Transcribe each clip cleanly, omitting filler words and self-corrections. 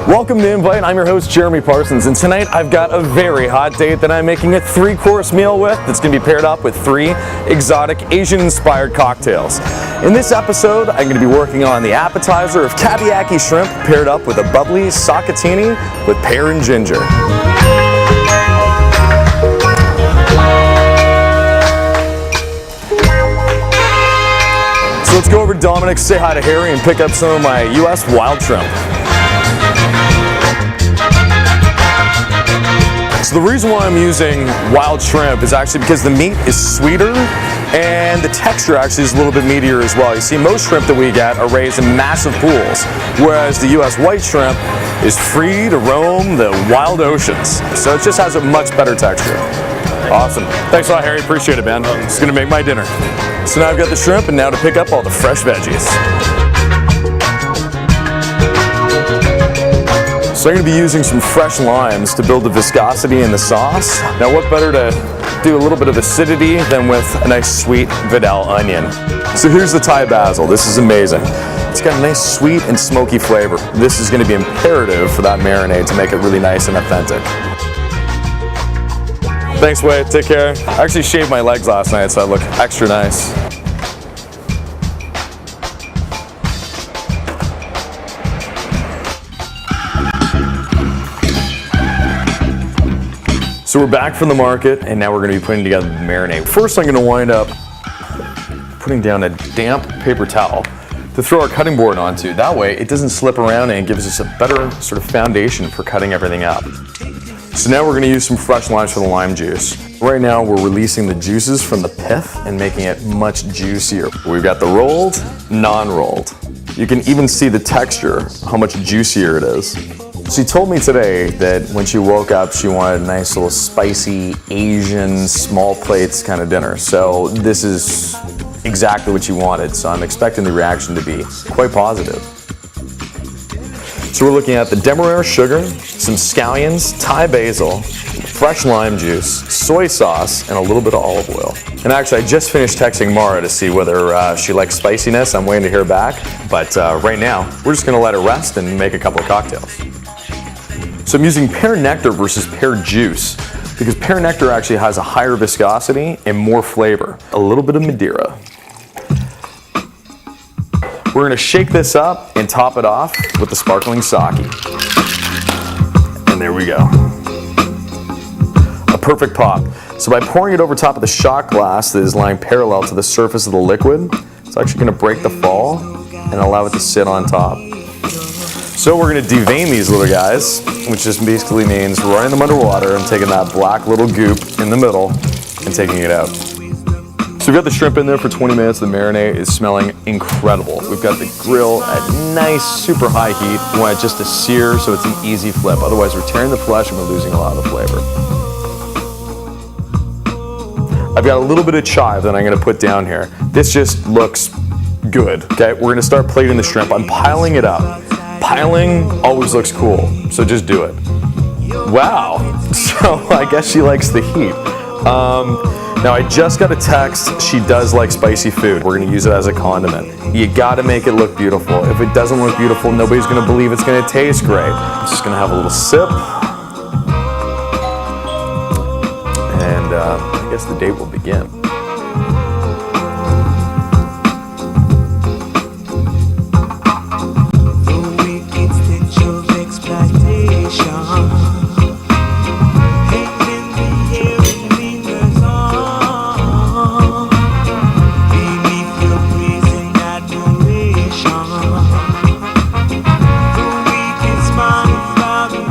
Welcome to Invite. I'm your host, Jeremy Parsons, and tonight I've got a very hot date that I'm making a 3-course meal with that's going to be paired up with 3 exotic Asian-inspired cocktails. In this episode, I'm going to be working on the appetizer of kabiyaki shrimp paired up with a bubbly sakatini with pear and ginger. So let's go over to Dominic's, say hi to Harry, and pick up some of my U.S. wild shrimp. So the reason why I'm using wild shrimp is actually because the meat is sweeter and the texture actually is a little bit meatier as well. You see, most shrimp that we get are raised in massive pools, whereas the U.S. white shrimp is free to roam the wild oceans. So it just has a much better texture. Awesome. Thanks a lot, Harry. Appreciate it, man. It's going to make my dinner. So now I've got the shrimp, and now to pick up all the fresh veggies. So I'm going to be using some fresh limes to build the viscosity in the sauce. Now what better to do a little bit of acidity than with a nice sweet Vidal onion. So here's the Thai basil. This is amazing. It's got a nice sweet and smoky flavor. This is going to be imperative for that marinade to make it really nice and authentic. Thanks, Wade. Take care. I actually shaved my legs last night, so I look extra nice. So we're back from the market, and now we're going to be putting together the marinade. First, I'm going to wind up putting down a damp paper towel to throw our cutting board onto. That way, it doesn't slip around and it gives us a better sort of foundation for cutting everything up. So now we're going to use some fresh limes for the lime juice. Right now, we're releasing the juices from the pith and making it much juicier. We've got the rolled, non-rolled. You can even see the texture, how much juicier it is. She told me today that when she woke up, she wanted a nice little spicy Asian small plates kind of dinner. So this is exactly what she wanted. So I'm expecting the reaction to be quite positive. So we're looking at the demerara sugar, some scallions, Thai basil, fresh lime juice, soy sauce, and a little bit of olive oil. And actually, I just finished texting Mara to see whether she likes spiciness. I'm waiting to hear back. But right now, we're just going to let it rest and make a couple of cocktails. So I'm using pear nectar versus pear juice because pear nectar actually has a higher viscosity and more flavor. A little bit of Madeira. We're going to shake this up and top it off with the sparkling sake. And there we go. A perfect pop. So by pouring it over top of the shot glass that is lying parallel to the surface of the liquid, it's actually going to break the fall and allow it to sit on top. So we're going to devein these little guys, which just basically means running them underwater and taking that black little goop in the middle and taking it out. So we've got the shrimp in there for 20 minutes. The marinade is smelling incredible. We've got the grill at nice, super high heat. We want it just to sear so it's an easy flip. Otherwise, we're tearing the flesh and we're losing a lot of the flavor. I've got a little bit of chive that I'm going to put down here. This just looks good. Okay, we're going to start plating the shrimp. I'm piling it up. Piling always looks cool, so just do it. Wow, so I guess she likes the heat. Now I just got a text, she does like spicy food. We're gonna use it as a condiment. You gotta make it look beautiful. If it doesn't look beautiful, nobody's gonna believe it's gonna taste great. I'm just gonna have a little sip. And I guess the date will begin.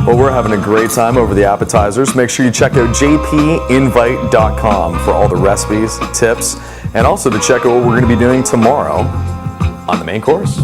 Well, we're having a great time over the appetizers. Make sure you check out jpinvite.com for all the recipes, tips, and also to check out what we're going to be doing tomorrow on the main course.